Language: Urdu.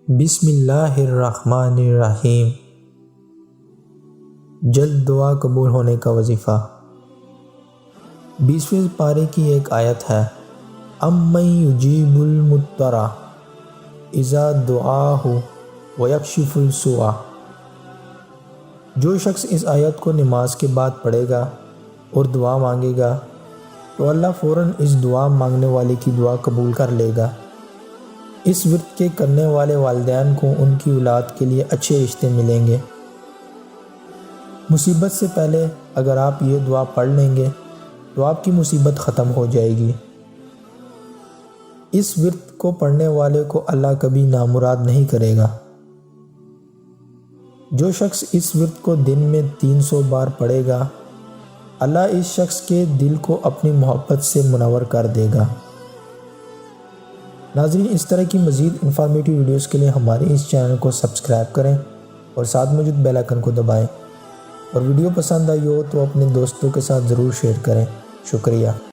بسم اللہ الرحمن الرحیم۔ جلد دعا قبول ہونے کا وظیفہ۔ 20ویں پارے کی ایک آیت ہے، امن یجیب المضطر اذا دعاہ ویکشف السوء۔ جو شخص اس آیت کو نماز کے بعد پڑھے گا اور دعا مانگے گا تو اللہ فوراً اس دعا مانگنے والے کی دعا قبول کر لے گا۔ اس ورد کے کرنے والے والدین کو ان کی اولاد کے لیے اچھے رشتے ملیں گے۔ مصیبت سے پہلے اگر آپ یہ دعا پڑھ لیں گے تو آپ کی مصیبت ختم ہو جائے گی۔ اس ورد کو پڑھنے والے کو اللہ کبھی نامراد نہیں کرے گا۔ جو شخص اس ورد کو دن میں 300 بار پڑھے گا، اللہ اس شخص کے دل کو اپنی محبت سے منور کر دے گا۔ ناظرین، اس طرح کی مزید انفارمیٹیو ویڈیوز کے لیے ہمارے اس چینل کو سبسکرائب کریں اور ساتھ موجود بیل آئیکن کو دبائیں، اور ویڈیو پسند آئی ہو تو اپنے دوستوں کے ساتھ ضرور شیئر کریں۔ شکریہ۔